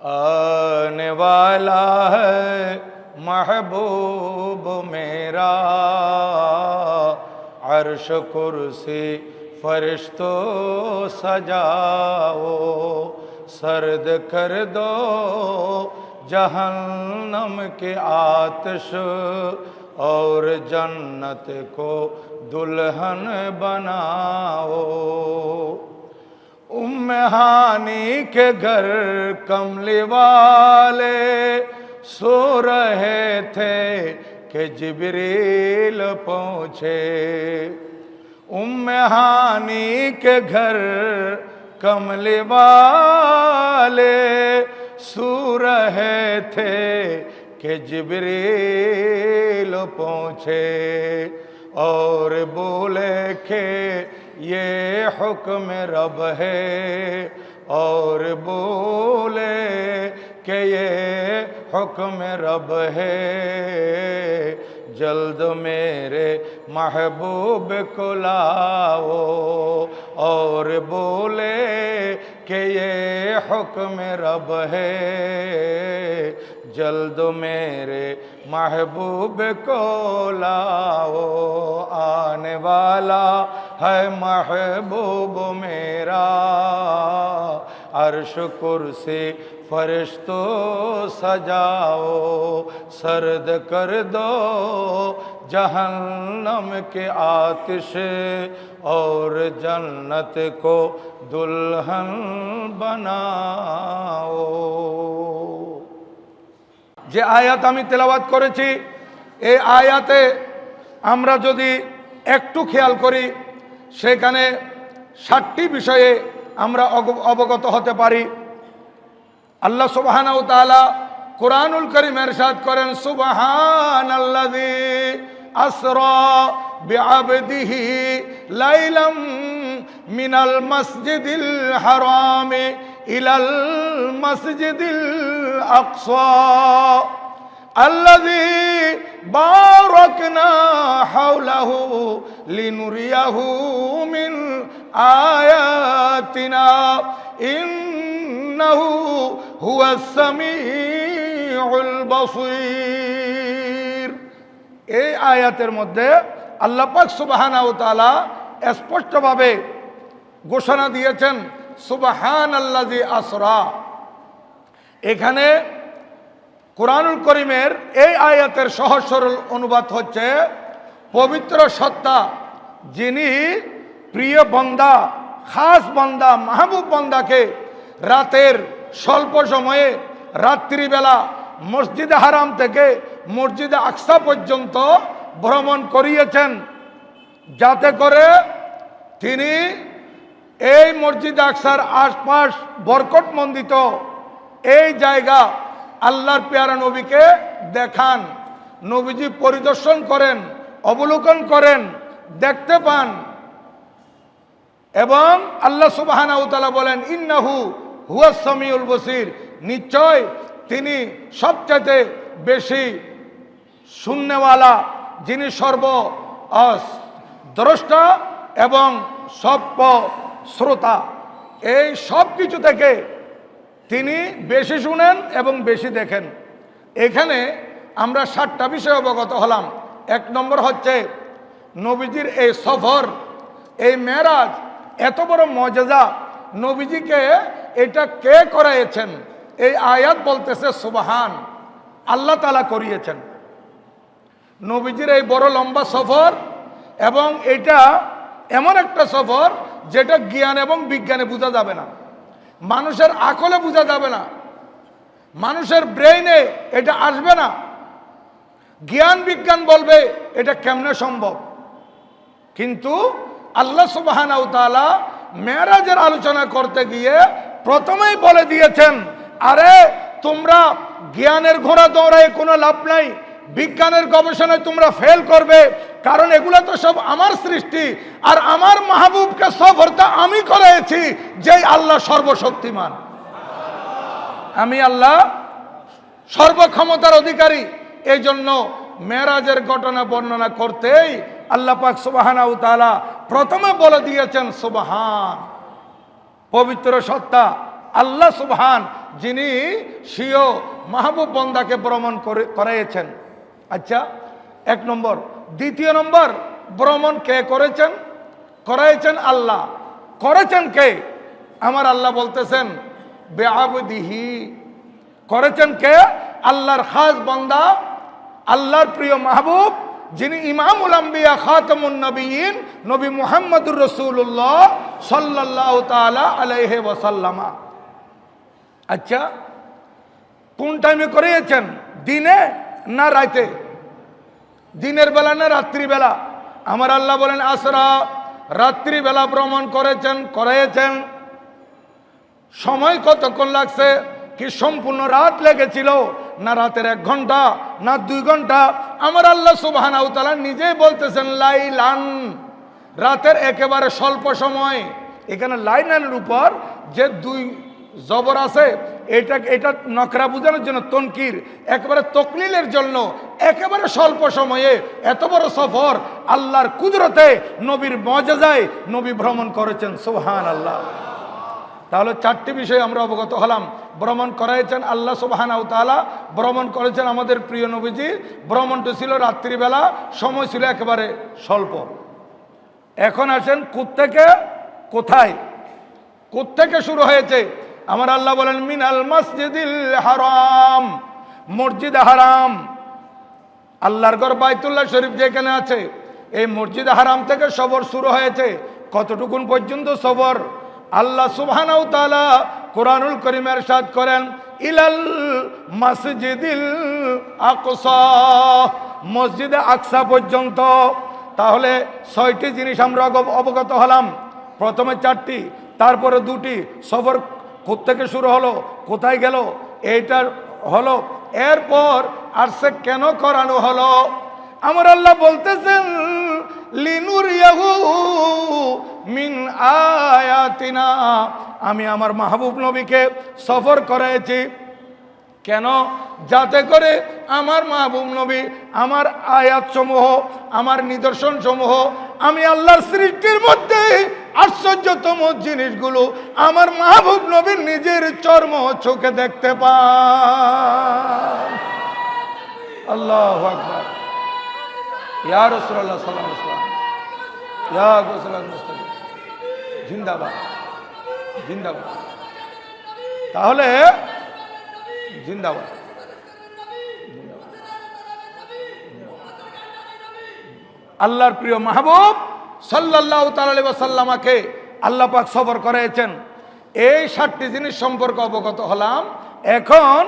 आने वाला है महबूब मेरा, अर्श कुर्सी फरिश्तों सजाओ, सर्द कर दो जहन्नम के आतिश और जन्नत को दुल्हन बनाओ। उम्मे हानी के घर कमली वाले सो रहे थे कि जिब्रील पहुँचे। उम्मे हानी के घर कमली वाले सो रहे थे कि जिब्रील पहुँचे और बोले के ये हुक्म रब है, और बोले के ये हुक्म रब है, जल्द मेरे महबूब को लाओ, और बोले के ये हुक्म रब है, जल्द मेरे महबूब को लाओ। आने वाला है महबूब मेरा, अर्श कुर्सी फरिश्तों सजाओ, सर्द कर दो जहन्नम के आतिश और जन्नत को दुल्हन बनाओ। যে আয়াত আমি তেলাওয়াত করেছি এই আয়াতে আমরা যদি একটু খেয়াল করি সেখানে 7টি বিষয়ে আমরা অবগত হতে পারি। আল্লাহ সুবহানাহু ওয়া তাআলা কুরআনুল কারীমে ইরশাদ করেন, সুবহানাল্লাযী আসরা বিআবদিহি লাইলাম মিনাল মাসজিদিল হারামি ইলাল মাসজিদিল আকসা আল্লাযী বারাকনা হাওলাহু লিনুরিয়াহু মিন আয়াতিনা ইন্নাহু হুয়াস সামিউল বাসীর। এই আয়াতের মধ্যে আল্লাহ পাক সুবহানাহু ওয়া তাআলা স্পষ্টভাবে ঘোষণা দিয়েছেন সুবহানাল্লাযী আসরা। এখানে কুরআনুল কারীমের এই আয়াতের সহজ সরল অনুবাদ হচ্ছে, পবিত্র সত্তা যিনি প্রিয় বান্দা, খাস বান্দা, মাহবুব বান্দাকে রাতের স্বল্প সময়ে রাত্রিবেলা মসজিদে হারাম থেকে মসজিদে আকসা পর্যন্ত ভ্রমণ করিয়েছেন, যাতে করে তিনি এই মসজিদ আকসার আশপাশ বরকতমণ্ডিত এই জায়গা আল্লাহর পেয়ারা নবীকে দেখান, নবীজি পরিদর্শন করেন, অবলোকন করেন, দেখতে পান। এবং আল্লাহ সুবহানাহু ওয়া তাআলা বলেন, ইন্নাহু হুয়াস সামিউল বাসীর, নিশ্চয় তিনি সবচেয়ে বেশি শুননেওয়ালা, যিনি সর্ব দ্রষ্টা এবং সর্ব শ্রোতা। এই সব কিছু থেকে তিনি বেশি শুনেন এবং বেশি দেখেন। এখানে আমরা 7টা বিষয় অবগত হলাম। 1 নম্বর হচ্ছে নবীজির এই সফর, এই মেরাজ, এত বড় মুজিজা নবীজিকে এটা কে করাইয়েছেন? এই আয়াত বলতেছে সুবহান, আল্লাহ তাআলা করিয়েছেন। নবীজির এই বড় লম্বা সফর, এবং এটা এমন একটা সফর যেটা জ্ঞান এবং বিজ্ঞানে বোঝা যাবে না, মানুষের আকলে বোঝা যাবে না, মানুষের ব্রেইনে এটা আসবে না। জ্ঞান বিজ্ঞান বলবে এটা কেমনে সম্ভব। কিন্তু আল্লাহ সুবহানাহু ওয়া তাআলা মেরাজের আলোচনা করতে গিয়ে প্রথমেই বলে দিয়েছেন, আরে তোমরা জ্ঞানের ঘোড়া দৌড়ায় কোনো লাভ নাই, বিজ্ঞানের গবেষণায় তোমরা ফেল করবে, কারণ এগুলো তো সব আমার সৃষ্টি, আর আমার মাহবুবকে সফরটা আমি করেছি, যেই আল্লাহ সর্বশক্তিমান। আমি আল্লাহ সর্বক্ষমতার অধিকারী। এই জন্য মেরাজের ঘটনা বর্ণনা করতেই আল্লাহ পাক সুবহানাহু ওয়া তাআলা প্রথমে বলে দিয়েছেন সুবহান, পবিত্র সত্তা আল্লাহ সুবহান যিনি স্বীয় মাহবুব বন্দাকে ভ্রমণ করাইয়েছেন। আচ্ছা, এক নম্বর। দ্বিতীয় নম্বর, ভ্রমণ কে করেছেন? করাইছেন আল্লাহ। করেছেন কে? আমার আল্লাহ বলতেছেন বেআবদিহি। করেছেন কে? আল্লাহর খাস বান্দা, আল্লাহর প্রিয় মাহবুব, যিনি ইমামুল আম্বিয়া খাতামুন নবিয়্যিন নবী মুহাম্মদুর রাসূলুল্লাহ সাল্লাল্লাহু তাআলা আলাইহি ওয়াসাল্লাম। আচ্ছা, কোন টাইমে করিয়েছেন? দিনে না রাতে? দিনের বেলা না রাত্রি বেলা? আমার আল্লাহ বলেন আসরা, রাত্রি বেলা ভ্রমণ করেছেন, করাইয়েছেন। সময় কতক্ষণ লাগছে? কি সম্পূর্ণ রাত লেগেছিল? না রাতের 1 ঘন্টা, না 2 ঘন্টা? আমার আল্লাহ সুবহানাহু ওয়া তাআলা নিজেই বলতেছেন লাইলান, রাতের একেবারে স্বল্প সময়। এখানে লাইলানের উপর যে 2 জবর আছে, এটা নকরা বোঝানোর জন্য তনকির, একেবারে তকলিলের জন্য। একেবারে স্বল্প সময়ে এত বড় সফর আল্লাহর কুদরতে, নবীর মুজিজায় নবী ভ্রমণ করেছেন। সুবহানাল্লাহ। তাহলে 4টি বিষয় আমরা অবগত হলাম। ভ্রমণ করাইছেন আল্লাহ সুবহানাহু ওয়া তাআলা, ভ্রমণ করেছেন আমাদের প্রিয় নবীজি। ভ্রমণটা ছিল রাত্রিবেলা, সময় ছিল একেবারে স্বল্প। এখন আসেন কোত্থেকে কোথায়, কোত্থেকে শুরু হয়েছে? আমার আল্লাহ বলেন মিনাল মসজিদিল হারাম, মসজিদ হারাম, আল্লাহর ঘর বাইতুল্লাহ শরীফ যেখানে আছে, এই মসজিদ হারাম থেকে সফর শুরু হয়েছে। কতটুকুন পর্যন্ত সফর? আল্লাহ সুবহানাহু ওয়া তাআলা কোরআনুল কারীমে ইরশাদ করেন ইলাল মসজিদিল আকসা, মসজিদে আকসা পর্যন্ত। তাহলে 6টি জিনিস আমরা অবগত হলাম। প্রথমে 4টি, তারপরে 2টি। সফর কোত্থেকে শুরু হলো, কোথায় গেল, এইটার হলো। এরপর আর সে কেন করানো হলো? আমার আল্লাহ বলতেছেন লিনুরিয়াহু মিন আয়াতিনা, আমি আমার মাহবুব নবীকে সফর করাইছি। কেন? যাতে করে আমার মাহবুব নবী আমার আয়াত সমূহ, আমার নিদর্শন সমূহ, আমি আল্লাহর সৃষ্টির মধ্যে আশ্চর্যতম জিনিসগুলো আমার মাহবুব নবীর নিজের চর্ম চোখে দেখতে পান। আল্লাহু আকবার। ইয়া রাসূলুল্লাহ সাল্লাল্লাহু আলাইহি ওয়াসাল্লাম, ইয়া রাসূলুল্লাহ মুস্তাফা, জিন্দাবাদ, জিন্দাবাদ। তাহলে জিন্দাবাদ। আল্লাহর প্রিয় মাহবুব সাল্লাল্লাহু তাআলা আলাইহি ওয়াসাল্লামকে আল্লাহ পাক সফর করাইছেন। এই 7টি জিনিস সম্পর্কে অবগত হলাম। এখন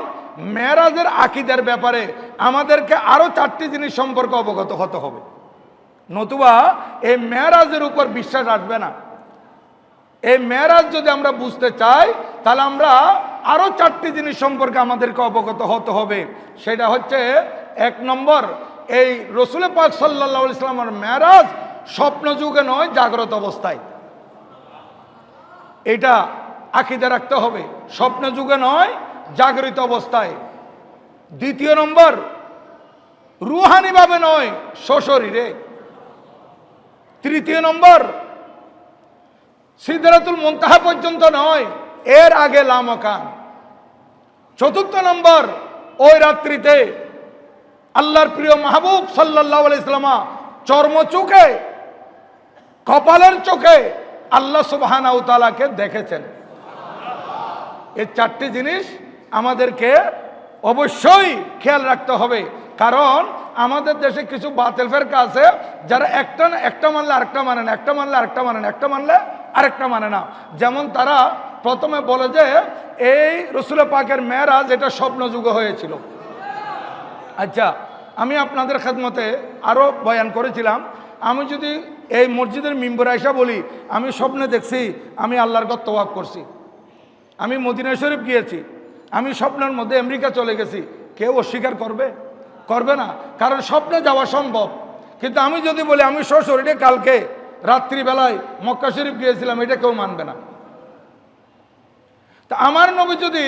মেরাজের আকীদার ব্যাপারে আমাদেরকে আরো 4টি জিনিস সম্পর্কে অবগত হতে হবে, নতুবা এই মেরাজের উপর বিশ্বাস আসবে না। এই মেরাজ যদি আমরা বুঝতে চাই, তাহলে আমরা আরো 4টি জিনিস সম্পর্কে আমাদেরকে অবগত হতে হবে। সেটা হচ্ছে 1 নম্বর, এই রসুল পাক সাল্লাল্লাহু আলাইহি ওয়াসাল্লামের মেরাজ স্বপ্ন যুগে নয়, জাগ্রত অবস্থায়। এটা আকীদা রাখতে হবে, স্বপ্ন যুগে নয়, জাগরিত অবস্থায়। 2 নম্বর, রুহানি ভাবে নয়, সশরীরে। 3 নম্বর, সিদরাতুল মুনতাহা পর্যন্ত নয়, এর আগে লামকান। 4 নম্বর, ওই রাত্রিতে আল্লাহর প্রিয় মাহবুব সাল্লাল্লাহু আলাইহি ওয়াসাল্লাম চর্ম চোখে, কপালের চোখে আল্লাহ সুবহানাহু ওয়া তাআলাকে দেখেছেন। এই 4টি জিনিস আমাদেরকে অবশ্যই খেয়াল রাখতে হবে। কারণ আমাদের দেশে কিছু বাতিল ফেরকা আছে, যারা একটা মানলে আরেকটা মানে না, একটা মানলে আরেকটা মানে না, একটা মানলে আরেকটা মানে না। যেমন তারা প্রথমে বলে যে এই রসুল পাকের মেরাজ এটা স্বপ্ন যুগে হয়েছিল। আচ্ছা, আমি আপনাদের খেদমতে আরো বয়ান করেছিলাম, আমি যদি এই মসজিদের মিম্বরে আইসা বলি আমি স্বপ্নে দেখছি আমি আল্লাহর ঘর তওয়াফ করছি, আমি মদিনা শরীফ গিয়েছি, আমি স্বপ্নের মধ্যে আমেরিকা চলে গেছি, কেউ অস্বীকার করবে? করবে না, কারণ স্বপ্নে যাওয়া সম্ভব। কিন্তু আমি যদি বলি আমি সশরীরে কালকে রাত্রিবেলায় মক্কা শরীফ গিয়েছিলাম, এটা কেউ মানবে না। তা আমার নবী যদি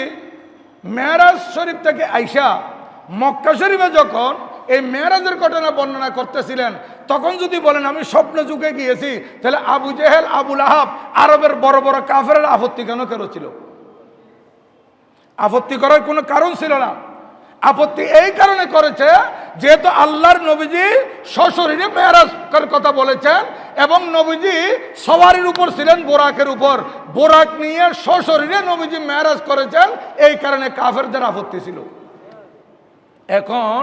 মেরাজ শরীফ থেকে আইসা মক্কা শরীফে যখন এই মেরাজের ঘটনা বর্ণনা করতেছিলেন, তখন যদি বলেন আমি স্বপ্ন যুগে গিয়েছি, তাহলে আবু জেহেল, আবুল আহাব, আরবের বড় বড় কাফেরের আপত্তি কেন ছিল? আপত্তি করার কোনো কারণ ছিল না। আপত্তি এই কারণে করেছে, যেহেতু আল্লাহর নবীজি সশরীরে মেরাজের কথা বলেছেন এবং নবীজি সওয়ারির উপর ছিলেন, বোরাকের উপর, বোরাক নিয়ে সশরীরে নবীজি মেরাজ করেছেন, এই কারণে কাফেরদের আপত্তি ছিল। এখন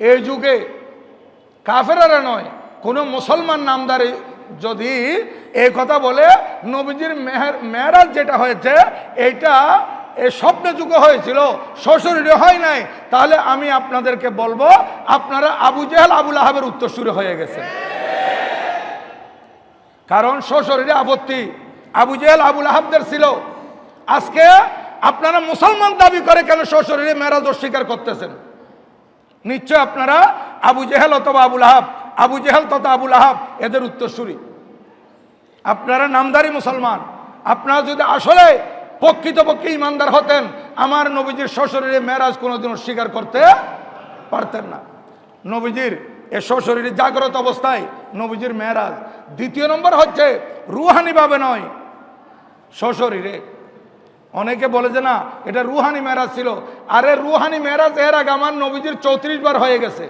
এই যুগে কাফেররা নয়, কোনো মুসলমান নামদারি যদি এই কথা বলে নবীজির মেরাজ যেটা হয়েছে এইটা এই স্বপ্নে যুগে হয়েছিল, সশরীরে হয় নাই, তাহলে আমি আপনাদেরকে বলবো আপনারা আবু জেহেল আবু লাহাবের উত্তরসূরি হয়ে গেছে। কারণ সশরীরে আপত্তি আবু জেহেল আবু লাহাবদের ছিল। আজকে আপনারা মুসলমান দাবি করে কেন সশরীরে মেরাজ অস্বীকার করতেছেন? নিশ্চয় আপনারা আবু জেহেল অথবা আবু লাহাব, আবু জেহেল তথা আবু লাহাব এদের উত্তরসূরি। আপনারা নামদারি মুসলমান। আপনারা যদি আসলে প্রকৃতপক্ষে ইমানদার হতেন, আমার নবীজির সশরীরে মেরাজ কোনোদিন অস্বীকার করতে পারতেন না। নবীজির এ সশরীরে জাগ্রত অবস্থায় নবীজির মেরাজ। দ্বিতীয় নম্বর হচ্ছে রুহানিভাবে নয়, সশরীরে। অনেকে বলে যে না এটা রুহানি মেরাজ ছিল। আরে রুহানি মেরাজ এর আগে আমার নবীজির 34 বার হয়ে গেছে।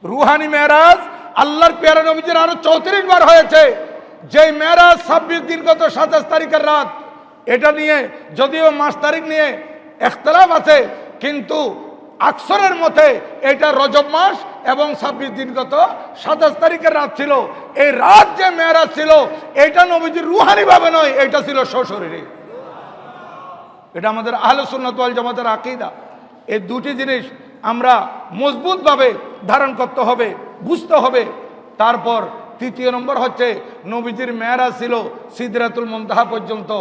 রুহানি মেরাজ আল্লাহর পেয়ারা নবীজির আরো 34 বার হয়েছে। যে মেরাজ 26 দিনগত 27 তারিখের রাত, এটা নিয়ে যদিও মাস তারিখ নিয়ে ইখতিলাফ আছে, কিন্তু আকসরের মতে এটা রজব মাস এবং 26 দিনগত 27 তারিখের রাত ছিল। এই রাত যে মেরাজ ছিল এটা নবীজির রুহানি ভাবে নয়, এটা ছিল সশরীরে। এটা আমাদের আহলে সুন্নাত ওয়াল জামাতের আকীদা। এই দুটি জিনিস আমরা মজবুতভাবে ধারণ করতে হবে, বুঝতে হবে। তারপর তৃতীয় নম্বর হচ্ছে নবীজির মেরাজ ছিল সিদরাতুল মুনতাহা পর্যন্ত,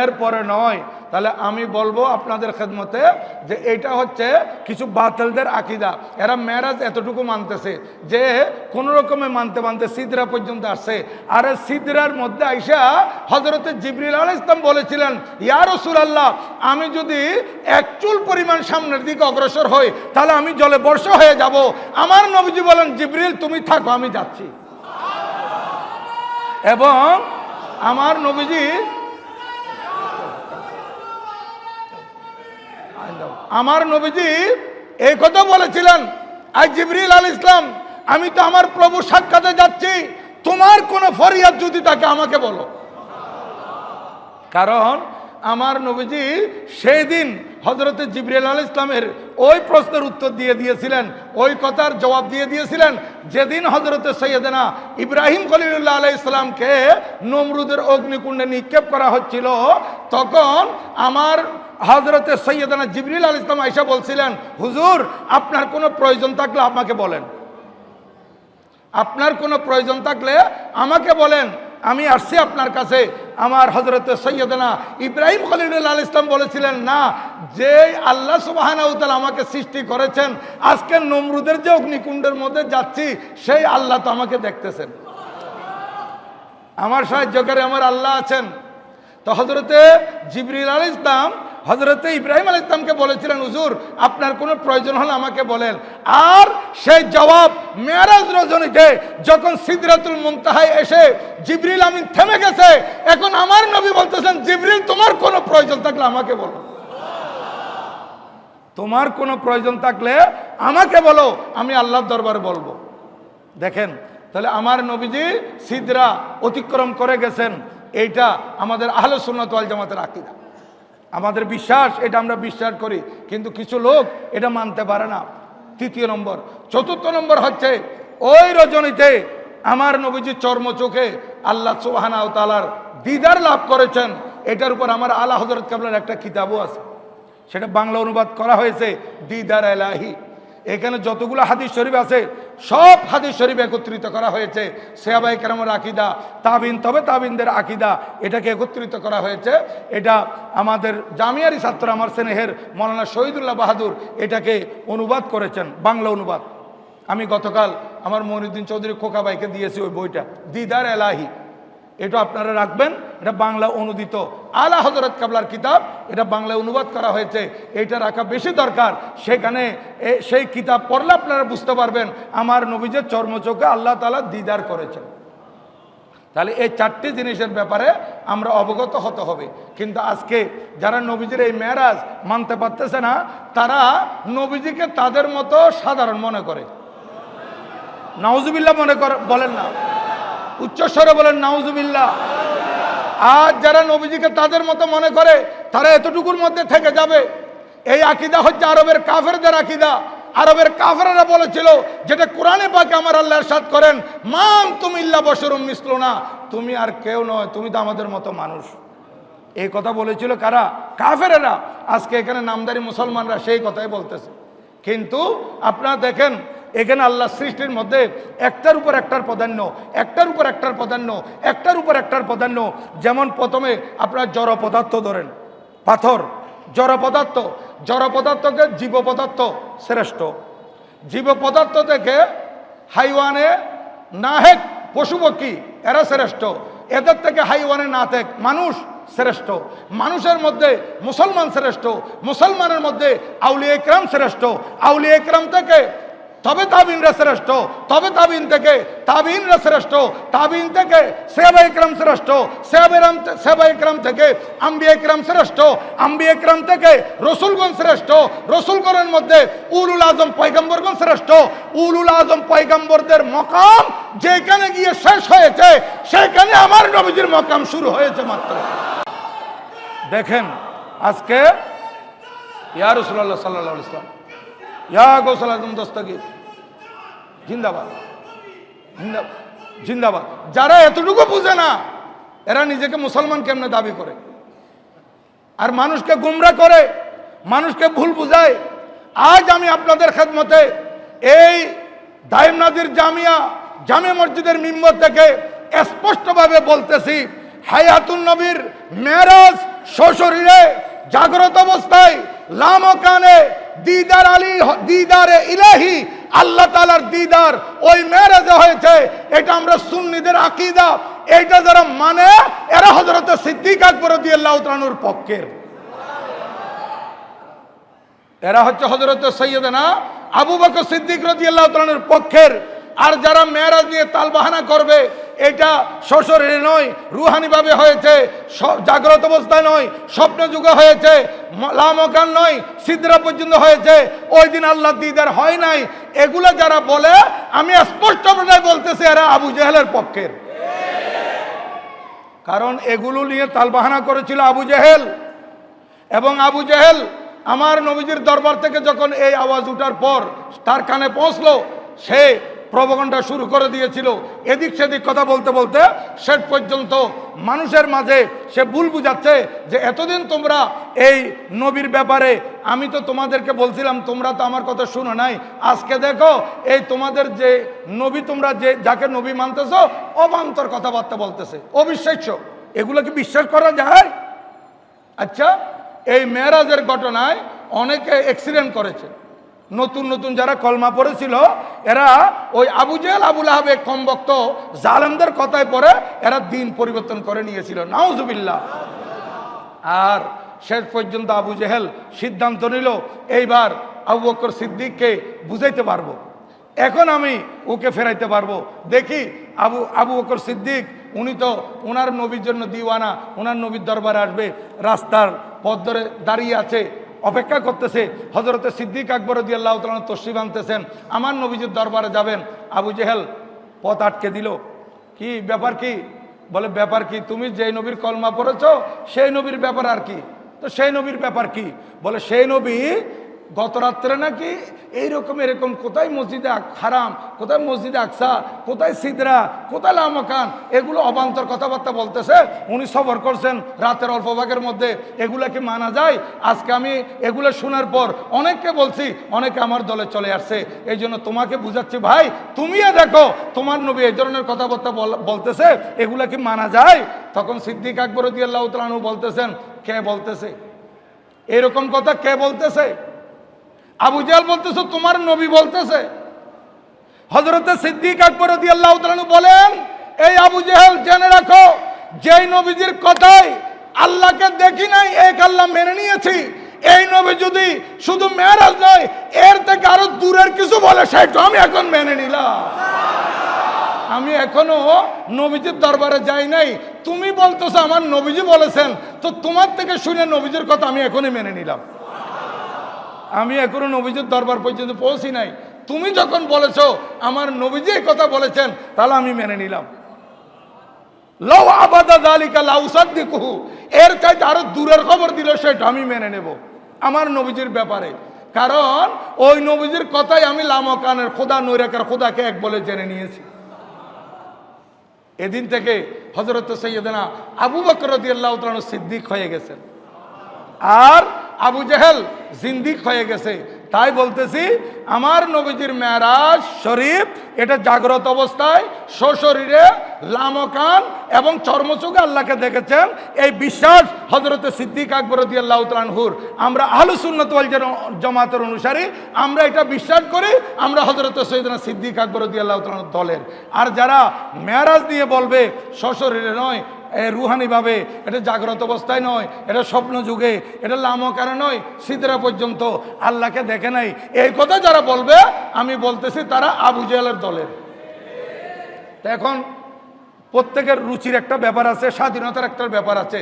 এরপরে নয়। তাহলে আমি বলবো আপনাদের খেদমতে যে এটা হচ্ছে কিছু বাতিলদের আকীদা। এরা মেরাজ এতটুকু মানতেছে যে কোন রকমে মানতে মানতে সিদরা পর্যন্ত আসছে। আর সিদরার মধ্যে আইসা হযরতে জিবরিল আলাইহিস সালাম বলেছিলেন, ইয়া রাসূলুল্লাহ, আমি যদি এক চুল পরিমাণ সামনের দিকে অগ্রসর হই তাহলে আমি জলে বর্ষা হয়ে যাব। আমার নবীজি বলেন, জিবরিল তুমি থাকো, আমি যাচ্ছি। এবং আমার নবীজি এই কথা বলেছিলেন, আই জিবরিল আলাইহিস সালাম, আমি তো আমার প্রভু সাক্ষাতে যাচ্ছি, তোমার কোন ফরিয়াদ যদি থাকে আমাকে বলো। কারণ আমার নবীজি সেই দিন হযরতে জিবরিল আলাইহিস সালামের ওই প্রশ্নের উত্তর দিয়ে দিয়েছিলেন, ওই কথার জবাব দিয়ে দিয়েছিলেন যেদিন হযরতে সৈয়দনা ইব্রাহিম খলিলুল্লাহ আলাইহিস সালামকে নমরুদের অগ্নিকুণ্ডে নিক্ষেপ করা হচ্ছিল। তখন আমার হযরতে সৈয়দনা জিবরিল আলাইহিস সালাম আয়েশা বলছিলেন, হুজুর আপনার কোনো প্রয়োজন থাকলে আমাকে বলেন, আপনার কোনো প্রয়োজন থাকলে আমাকে বলেন, আমি আসছি আপনার কাছে। আমার হযরতে সৈয়দনা ইব্রাহিম খলিলুল্লাহ আলাইহিস সালাম বলেছিলেন, না, যে আল্লাহ সুবহানাহু ওয়া তাআলা আমাকে সৃষ্টি করেছেন, আজকে নমরুদের যে অগ্নিকুণ্ডের মধ্যে যাচ্ছি সেই আল্লাহ তো আমাকে দেখতেছেন, আমার সাহায্যকারী আমার আল্লাহ আছেন। তো হযরতে জিবরিল আলাইহিস সালাম হযরতে ইব্রাহিম আলাইহিস সালামকে বলেছিলেন, হুজুর আপনার কোনো প্রয়োজন হলে আমাকে বলেন। আর সেই জবাব মেরাজ রজনীতে যখন সিদরাতুল মুনতাহায় এসে জিবরিল আমিন থেমে গেছে, এখন আমার নবী বলতেছেন, জিবরিল তোমার কোনো প্রয়োজন থাকলে আমাকে বলো, তোমার কোনো প্রয়োজন থাকলে আমাকে বলো, আমি আল্লাহর দরবারে বলবো। দেখেন তাহলে আমার নবীজি সিদরা অতিক্রম করে গেছেন, এইটা আমাদের আহলে সুন্নাত ওয়াল জামাতের আকীদা, আমাদের বিশ্বাস, এটা আমরা বিশ্বাস করি। কিন্তু কিছু লোক এটা মানতে পারে না। তৃতীয় নম্বর। চতুর্থ নম্বর হচ্ছে ওই রজনীতে আমার নবীজি চর্মচোখে আল্লাহ সুবহানাহু ওয়া তাআলার দিদার লাভ করেছেন। এটার উপর আমার আলা হযরত কাবলার একটা কিতাবও আছে, সেটা বাংলা অনুবাদ করা হয়েছে, দিদার এলাহি। এখানে যতগুলো হাদিস শরীফ আছে সব হাদিস শরীফ একত্রিত করা হয়েছে। সাহাবায়ে কেরামের আকীদা, তাবিন, তবে তাবিনদের আকীদা, এটাকে একত্রিত করা হয়েছে। এটা আমাদের জামিয়ারি ছাত্র আমার স্নেহের মাওলানা শহীদুল্লাহ বাহাদুর এটাকে অনুবাদ করেছেন, বাংলা অনুবাদ। আমি গতকাল আমার মঈনুদ্দিন চৌধুরী খোকা ভাইকে দিয়েছি ওই বইটা, দিদার এলাহি। এটা আপনারা রাখবেন, এটা বাংলা অনুদিত আলা হযরত কাবলার কিতাব, এটা বাংলা অনুবাদ করা হয়েছে, এটা রাখা বেশি দরকার। সেখানে সেই কিতাব পড়লে আপনারা বুঝতে পারবেন আমার নবীজের চর্মচোখে আল্লাহ তাআলা দিদার করেছেন। তাহলে এই চারটি জিনিসের ব্যাপারে আমরা অবগত হতে হবে। কিন্তু আজকে যারা নবীজির এই মেরাজ মানতে পারতেছে না, তারা নবীজিকে তাদের মতো সাধারণ মনে করে। নাউজুবিল্লাহ মনে করে, বলেন না, উচ্চস্বরে বলেন নাউজুবিল্লাহ। আর যারা নবীজিকে তাদের মতো মনে করে, তারা এতটুকুর মধ্যে থেকে যাবে। এই আকীদা হচ্ছে আরবের কাফেরদের আকীদা। আরবের কাফেররা বলেছিল, যেটা কোরআনে পাকে আমার আল্লাহ ইরশাদ করেন, মান তুমি ইল্লা বশরুম মিসলুনা, তুমি আর কেউ নয়, তুমি তো আমাদের মতো মানুষ। এই কথা বলেছিল কারা? কাফেরেরা। আজকে এখানে নামদারি মুসলমানরা সেই কথাই বলতেছে। কিন্তু আপনারা দেখেন, এখানে আল্লাহ সৃষ্টির মধ্যে একটার উপর একটার প্রাধান্য, একটার উপর একটার প্রাধান্য, একটার উপর একটার প্রাধান্য। যেমন প্রথমে আপনার জড় পদার্থ ধরেন, পাথর জড় পদার্থ। জড় পদার্থকে জীব পদার্থ শ্রেষ্ঠ। জীব পদার্থ থেকে হাইওয়ানে নাহেক পশু পক্ষী এরা শ্রেষ্ঠ। এদের থেকে হাইওয়ানে না থেক মানুষ শ্রেষ্ঠ। মানুষের মধ্যে মুসলমান শ্রেষ্ঠ। মুসলমানের মধ্যে আউলিয়া ইকরাম শ্রেষ্ঠ। আউলিয়া ইকরাম থেকে তবে তাবিনরা শ্রেষ্ঠ। তবে তাবিন থেকে তাবিনরা শ্রেষ্ঠ। তাবিন থেকে সাহাবা ইকরাম শ্রেষ্ঠ। সাহাবা ইকরাম থেকে আম্বিয়া ইকরাম শ্রেষ্ঠ। আম্বিয়া ইকরাম থেকে রসুলগণ শ্রেষ্ঠ। রসুলগণের মধ্যে উলুল আজম পয়গম্বরগণ শ্রেষ্ঠ। উলুল আজম পয়গম্বরদের মকাম যেখানে গিয়ে শেষ হয়েছে, সেখানে আমার নবীজির মকাম শুরু হয়েছে মাত্র। দেখেন আজকে ইয়া রাসূলুল্লাহ সাল্লাল্লাহু আলাইহি ওয়াসাল্লাম, ইয়া গৌসুল আজম দস্তগীর জিন্দাবাদ, জিন্দাবাদ। যারা এতটুকু বুঝে না, এরা নিজেকে মুসলমান কেমনে দাবি করে আর মানুষকে গুমরা করে, মানুষকে ভুল বুঝায়। আজ আমি আপনাদের খেদমতে এই দাইম নাজির জামে মসজিদের মিম্বর থেকে স্পষ্টভাবে বলতেছি, হায়াতুন নবীর মেরাজ সশরীরে জাগ্রত অবস্থায় লামকানে দিদারে ইলাহি, আল্লাহ তাআলার দিদার ওই মেরাজে হয়েছে। এটা আমরা সুন্নিদের আকীদা। এইটা যারা মানে, এরা হযরত সিদ্দিক আকবর রাদিয়াল্লাহু তাআলা আনহুর পক্ষের। এরা হচ্ছে হযরত সৈয়দনা আবু বকর সিদ্দিক রাদিয়াল্লাহু তাআলা আনহুর পক্ষের। আর যারা মেরাজ নিয়ে তালবাহানা করবে, এটা সশরীরে নয়, রুহানিভাবে হয়েছে, জাগ্রত অবস্থায় নয়, স্বপ্ন যুগে হয়েছে, লামকান নয়, সিদরা পর্যন্ত হয়েছে, ওই দিন আল্লাহ দিদার হয় নাই। এগুলো যারা বলে, আমি স্পষ্ট বলতেছি, এরা আবু জেহেলের পক্ষের। কারণ এগুলো নিয়ে তালবাহানা করেছিল আবু জেহেল। এবং আবু জেহেল আমার নবীজির দরবার থেকে যখন এই আওয়াজ উঠার পর তার কানে পৌঁছলো, সে প্রবগণ্ডা শুরু করে দিয়েছিল। এদিক সেদিক কথা বলতে বলতে শেষ পর্যন্ত মানুষের মাঝে সে ভুল বুঝাচ্ছে যে এতদিন তোমরা এই নবীর ব্যাপারে, আমি তো তোমাদেরকে বলছিলাম, তোমরা তো আমার কথা শুনো নাই। আজকে দেখো এই তোমাদের যে নবী, তোমরা যে যাকে নবী মানতেছো, অবান্তর কথাবার্তা বলতেছে, অবিশ্বাস্য। এগুলো কি বিশ্বাস করা যায়? আচ্ছা, এই মেরাজের ঘটনায় অনেকে অ্যাক্সিডেন্ট করেছে। নতুন নতুন যারা কলমা পড়েছিল, এরা ওই আবু জেহেল আবু লাহাবে কমবক্ত জালেমদের কথায় পড়ে এরা দিন পরিবর্তন করে নিয়েছিল, নাউজুবিল্লাহ। আর শেষ পর্যন্ত আবু জেহেল সিদ্ধান্ত নিল, এইবার আবু বকর সিদ্দিককে বুঝাইতে পারবো, এখন আমি ওকে ফেরাইতে পারবো। দেখি আবু বকর সিদ্দিক, উনি তো ওনার নবীর জন্য দিওয়ানা, ওনার নবীর দরবারে আসবে, রাস্তার পথ ধরে দাঁড়িয়ে আছে, অপেক্ষা করতেছে। হযরত সিদ্দিক আকবর রাদিয়াল্লাহু তাআলা তশরিফ আনতেছেন, আমার নবীজির দরবারে যাবেন। আবু জেহেল পথ আটকে দিল। কি ব্যাপার? কি বলে, ব্যাপার কি? তুমি যে নবীর কলমা পড়েছো, সেই নবীর ব্যাপার আর কি? তো সেই নবীর ব্যাপার কি? বলে, সেই নবী গত রাত্রে নাকি এইরকম এরকম, কোথায় মসজিদে হারাম, কোথায় মসজিদে আকসা, কোথায় সিদরা, কোথায় লামকান, এগুলো অবান্তর কথাবার্তা বলতেছে। উনি সফর করছেন রাতের অল্প ভাগের মধ্যে, এগুলা কি মানা যায়? আজকে আমি এগুলো শোনার পর অনেককে বলছি, অনেকে আমার দলে চলে আসছে। এই জন্য তোমাকে বুঝাচ্ছি, ভাই তুমিও দেখো তোমার নবী এই ধরনের কথাবার্তা বলতেছে, এগুলা কি মানা যায়? তখন সিদ্দিক আকবর রাদিয়াল্লাহু তাআলা আনহু বলতেছেন, কে বলতেছে এরকম কথা? কে বলতেছে? আবু জেহেল বলতেছে, তোমার নবী বলতেছে। হযরত সিদ্দিক আকবর রাদিয়াল্লাহু তাআলা আনহু বলেন, এই আবু জেহেল জেনে রাখো, যেই নবীজির কথায় আল্লাহকে দেখি নাই, এক আল্লাহ মেনে নিয়েছি, এই নবী যদি শুধু মেরাজ নয়, এর থেকে আরো দূরের কিছু বলে, সেটা আমি এখন মেনে নিলাম। আমি এখনো নবীজির দরবারে যাই নাই, তুমি বলতেছো আমার নবীজি বলেছেন, তো তোমার থেকে শুনে নবীজির কথা আমি এখনই মেনে নিলাম। আমি এখনো নবীজির দরবার পর্যন্ত পৌঁছি নাই, তুমি যখন বলেছো আমার নবীজি এই কথা বলেছেন, তাহলে আমি মেনে নিলাম। লাউ আবাদা যালিকা লাউ সাদ্দিকুহু, এর চাইতে আরো দূরের খবর দিল সেটা আমি মেনে নেব আমার নবীজির ব্যাপারে। কারণ ওই নবীজির কথাই আমি লামকানের খোদা নৈরাকার খোদাকে এক বলে জেনে নিয়েছি। এদিন থেকে হযরত সাইয়েদনা আবু বকর রাদিয়াল্লাহু তাআলা সিদ্দিক হয়ে গেছেন, আর আবু জেহেল জিন্দিক হয়ে গেছে। তাই বলতেছি, আমার নবীজির মেরাজ শরীফ এটা জাগ্রত অবস্থায় সশরীরে লামকান এবং চর্মচোখে আল্লাহকে দেখেছেন, এই বিশ্বাস হযরত সিদ্দিক আকবর রাদিয়াল্লাহু তাআলা আনহুর। আমরা আহলুস সুন্নাত ওয়াল জামাতের অনুসারী, আমরা এটা বিশ্বাস করি, আমরা হযরত সৈয়দনা সিদ্দিক আকবর রাদিয়াল্লাহু তাআলা দলের। আর যারা মেরাজ নিয়ে বলবে সশরীরে নয়, রুহানিভাবে, এটা জাগ্রত অবস্থায় নয়, এটা স্বপ্ন যুগে, এটা লামকানে নয়, সিদরা পর্যন্ত আল্লাহকে দেখে নাই, এই কথা যারা বলবে আমি বলতেছি তারা আবু জেহেলের দলের। এখন প্রত্যেকের রুচির একটা ব্যাপার আছে, স্বাধীনতার একটা ব্যাপার আছে।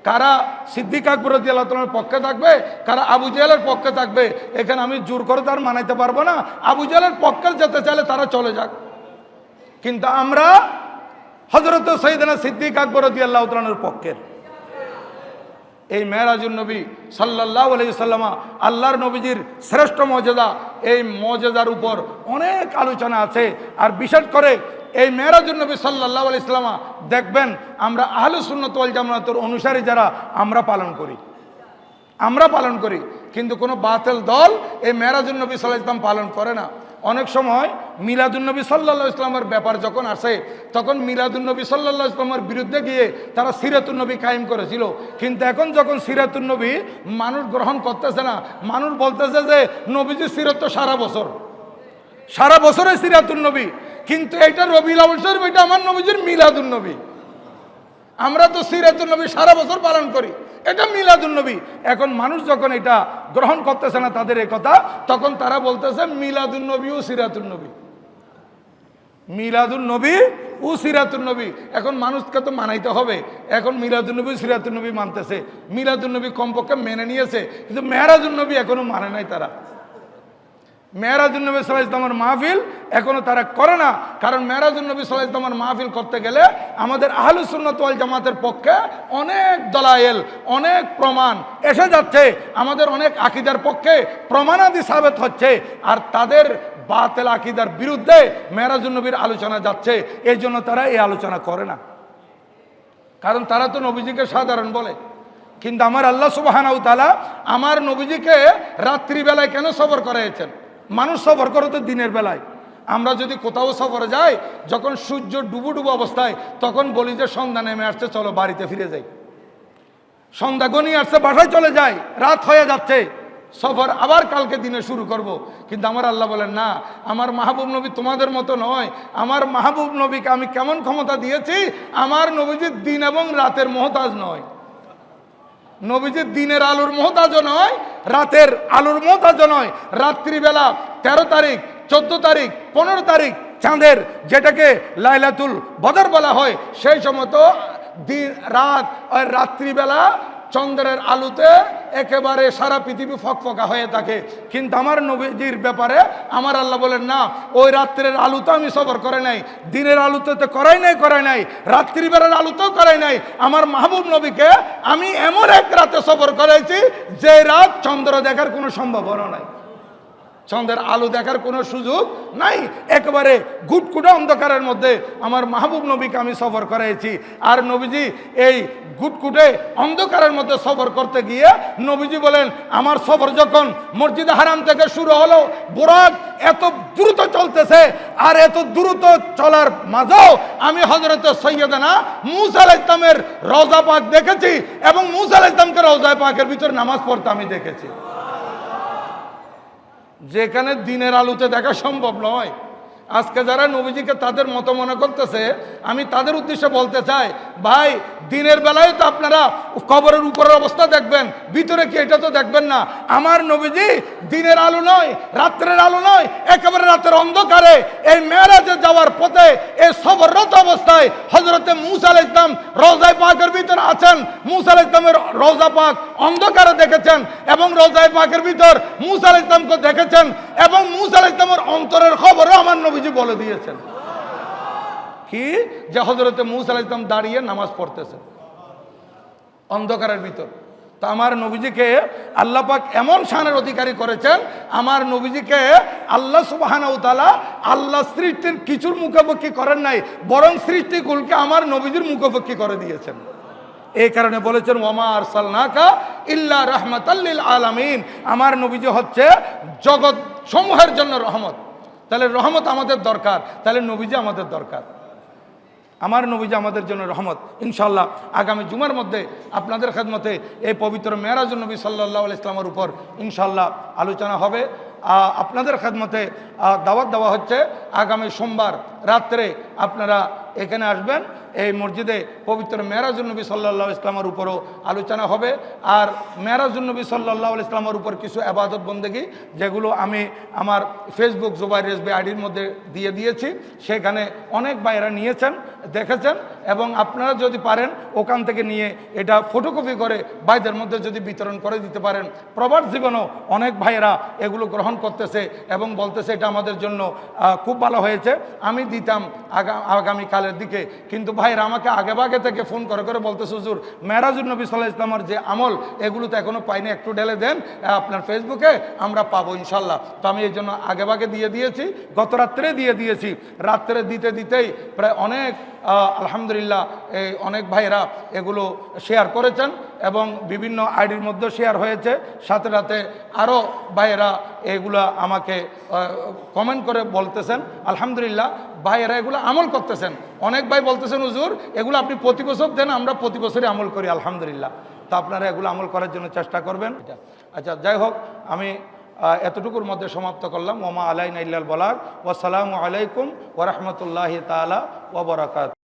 কারা সিদ্দিক আকবর রাদিয়াল্লাহু তাআলার পক্ষে থাকবে, কারা আবু জেহেলের পক্ষে থাকবে, এখানে আমি জোর করে তার মানাইতে পারবো না। আবু জেহেলের পক্ষে যেতে চাইলে তারা চলে যাক, কিন্তু আমরা হযরত সাইয়েদনা সিদ্দিক আকবর রাদিয়াল্লাহু তাআলার পক্ষের। এই মেরাজুন নবী সাল্লাল্লাহু আলাইহি ওয়াসাল্লাম আল্লাহর নবীজির শ্রেষ্ঠ মর্যাদা, এই মর্যাদার উপর অনেক আলোচনা আছে। আর বিশেষ করে এই মেরাজুন নবী সাল্লাল্লাহু আলাইহি ওয়াসাল্লাম দেখবেন আমরা আহলুস সুন্নাত ওয়াল জামাতের অনুসারী যারা আমরা পালন করি, কিন্তু কোনো বাতিল দল এই মেরাজুন নবী সাল্লাল্লাহু আলাইহি ওয়াসাল্লাম পালন করে না। অনেক সময় মিলাদুন নবী সাল্লাল্লাহু আলাইহি ওয়াসাল্লামের ব্যাপার যখন আসে, তখন মিলাদুন নবী সাল্লাল্লাহু আলাইহি ওয়াসাল্লামের বিরুদ্ধে গিয়ে তারা সিরাতুন নবী কায়েম করেছিল। কিন্তু এখন যখন সিরাতুন নবী মানুষ গ্রহণ করতেছে না, মানুষ বলতেছে যে নবীজির সিরাত তো সারা বছরে সিরাতুন নবী, কিন্তু এইটা রবিউল আউয়াল শরীফ, এটা আমার নবীজির মিলাদুন নবী। আমরা তো সিরাতুন নবী সারা বছর পালন করি, এটা মিলাদুন নবী। এখন মানুষ যখন এটা গ্রহণ করতেছে না তাদের এই কথা, তখন তারা বলতেছে মিলাদুন নবী ও সিরাতুন নবী, মিলাদুন নবী ও সিরাতুন নবী। এখন মানুষকে তো মানাইতে হবে, এখন মিলাদুন নবী সিরাতুন নবী মানতেছে, মিলাদুন নবী কমপক্ষে মেনে নিয়েছে, কিন্তু মেরাজুন নবী এখনো মানে নাই। তারা মেরাজুন নবী সাল্লাল্লাহু আলাইহি ওয়াসাল্লামের মাহফিল এখনো তারা করে না। কারণ মেরাজুন নবী সাল্লাল্লাহু আলাইহি ওয়াসাল্লামের মাহফিল করতে গেলে আমাদের আহলুস সুন্নাত ওয়াল জামাতের পক্ষে অনেক দলায়েল, অনেক প্রমাণ এসে যাচ্ছে, আমাদের অনেক আকীদার পক্ষে প্রমাণাদি সাবেত হচ্ছে, আর তাদের বাতিল আকীদার বিরুদ্ধে মেরাজুন নবীর আলোচনা যাচ্ছে। এই জন্য তারা এই আলোচনা করে না, কারণ তারা তো নবীজিকে সাধারণ বলে। কিন্তু আমার আল্লাহ সুবহানাহু ওয়া তাআলা আমার নবীজিকে রাত্রিবেলায় কেন সফর করাইছেন? মানুষ সফর করে তো দিনের বেলায়। আমরা যদি কোথাও সফরে যাই, যখন সূর্য ডুবো অবস্থায়, তখন বলি যে সন্ধ্যা নেমে আসছে, চলো বাড়িতে ফিরে যাই। সন্ধ্যা গনিয়ে আসছে, বাসায় চলে যাই, রাত হয়ে যাচ্ছে, সফর আবার কালকে দিনে শুরু করব। কিন্তু আমার আল্লাহ বলেন না, আমার মাহবুব নবী তোমাদের মতো নয়। আমার মাহবুব নবীকে আমি কেমন ক্ষমতা দিয়েছি, আমার নবীজির দিন এবং রাতের মোহতাজ নয়। নবীজির দিনের আলোর মোহতাজও নয়, রাতের আলোর মোহতাজও নয়। রাত্রিবেলা 13 তারিখ, 14 তারিখ, 15 তারিখ চাঁদের, যেটাকে লাইলাতুল বদর বলা হয়, সেই সময় তো দিন রাত আর রাত্রিবেলা চন্দ্রের আলোতে একেবারে সারা পৃথিবী ফকফকা হয়ে থাকে। কিন্তু আমার নবীজির ব্যাপারে আমার আল্লাহ বলেন না, ওই রাত্রের আলোতে আমি সফর করে নাই, দিনের আলোতে তো করাই নাই, রাত্রিবেলার আলোতেও করাই নাই। আমার মাহবুব নবীকে আমি এমন এক রাতে সফর করাইছি যে রাত চন্দ্র দেখার কোনো সম্ভাবনা নাই, চন্দ্রের আলো দেখার কোনো সুযোগ নাই। একেবারে গুটকুটে অন্ধকারের মধ্যে আমার মাহবুব নবীকে আমি সফর করাইছি। আর নবীজি এই গুটকুটে অন্ধকারের মধ্যে সফর করতে গিয়ে নবীজি বলেন, আমার সফর যখন মসজিদে হারাম থেকে শুরু হলো, বুরাক এত দ্রুত চলতেছে, আর এত দ্রুত চলার মাঝেও আমি হযরত সৈয়দনা মূসা আলাইহিস সালামের রওজা পাক দেখেছি, এবং মূসা আলাইহিস সালামকে রওজা পাকের ভিতর নামাজ পড়তে আমি দেখেছি। যেখানে দিনের আলোতে দেখা সম্ভব নয়, আজকে যারা নবীজিকে তাদের মতো মনে করতেছে, আমি তাদের উদ্দেশ্যে বলতে চাই, ভাই দিনের বেলায় তো আপনারা কবরের উপরের অবস্থা দেখবেন, ভিতরে কি এটা তো দেখবেন না। আমার নবীজি দিনের আলো নয়, রাত্রের আলো নয়, একেবারে রাতের অন্ধকারে এই মেরাজে যাওয়ার পথে এই সফররত অবস্থায় হযরতে মূসা আলাইহিস সালাম রওজায়ে পাকের ভিতরে আছেন। মূসা আলাইহিস সালামের রওজা পাক অন্ধকারে দেখেছেন এবং রওজায়ে পাকের ভিতর মূসা আলাইহিস সালামকে দেখেছেন এবং মূসা আলাইহিস সালামের অন্তরের খবরও আমার নবীজি বলে দিয়েছেন। কি যে হযরতে মূসা আলাইহিস সালাম দাঁড়িয়ে নামাজ পড়তেছেন অন্ধকারের ভিতর। তো আমার নবীজিকে আল্লাহ পাক এমন শানের অধিকারী করেছেন, আমার নবীজিকে আল্লাহ সুবহানাহু ওয়া তাআলা আল্লাহ সৃষ্টির কিছুর মুখাপেক্ষী করেন নাই, বরং সৃষ্টিকুলকে আমার নবীজির মুখাপেক্ষী করে দিয়েছেন। এই কারণে বলেছেন ওয়ামা আরসালনাকা ইল্লা রাহমাতাল লিল আলামিন, আমার নবীজি হচ্ছে জগৎ সমূহের জন্য রহমত। তাহলে রহমত আমাদের দরকার, তাহলে নবীজি আমাদের দরকার, আমার নবীজি আমাদের জন্য রহমত। ইনশাআল্লাহ আগামী জুমার মধ্যে আপনাদের খেদমতে এই পবিত্র মেরাজুন নবী সাল্লাল্লাহু আলাইহি ওয়াসাল্লামের উপর ইনশাআল্লাহ আলোচনা হবে। আপনাদের খেদমতে দাওয়াত দেওয়া হচ্ছে আগামী সোমবার রাত্রে আপনারা এখানে আসবেন। এই মসজিদে পবিত্র মেরাজুন নবী সাল্লাল্লাহু আলাইহি ওয়াসাল্লামের উপরও আলোচনা হবে। আর মেরাজুন নবী সাল্লাল্লাহু আলাইহি ওয়াসাল্লামের উপর কিছু ইবাদত বন্দেগী যেগুলো আমি আমার ফেসবুক জুবাইর রেজভী আইডির মধ্যে দিয়ে দিয়েছি, সেখানে অনেক ভাইরা নিয়েছেন, দেখেছেন, এবং আপনারা যদি পারেন ওখান থেকে নিয়ে এটা ফটোকপি করে ভাইদের মধ্যে যদি বিতরণ করে দিতে পারেন। প্রবাস জীবনেও অনেক ভাইরা এগুলো গ্রহণ করতেছে এবং বলতেছে এটা আমাদের জন্য খুব ভালো হয়েছে। আমি দিতাম আগামীকালের দিকে, কিন্তু ভাইরা আমাকে আগেভাগে থেকে ফোন করে করে বলতেছে হুজুর মেরাজুন নবী সাল্লাল্লাহু আলাইহি ওয়াসাল্লামের যে আমল এগুলো তো এখনও পাইনি, একটু ঢেলে দেন আপনার ফেসবুকে, আমরা পাবো ইনশাল্লাহ। তো আমি এই জন্য আগেভাগে দিয়ে দিয়েছি, গত রাত্রে দিয়ে দিয়েছি। রাত্রে দিতে দিতেই প্রায় অনেক আলহামদুলিল্লাহ এই অনেক ভাইরা এগুলো শেয়ার করেছেন এবং বিভিন্ন আইডির মধ্যে শেয়ার হয়েছে। সাথে সাথে আরও ভাইয়েরা এগুলো আমাকে কমেন্ট করে বলতেছেন আলহামদুলিল্লাহ, ভাইয়েরা এগুলো আমল করতেছেন। অনেক ভাই বলতেছেন হুজুর এগুলো আপনি প্রতি বছর দেন, আমরা প্রতি বছরই আমল করি আলহামদুলিল্লাহ। তো আপনারা এগুলো আমল করার জন্য চেষ্টা করবেন। আচ্ছা, যাই হোক, আমি এতটুকুর মধ্যে সমাপ্ত করলাম। ওমা আলাইনা ইল্লাল বালাগ। ওয়াসসালামু আলাইকুম ওয়া রাহমাতুল্লাহি তাআলা ওয়া বারাকাতুহু।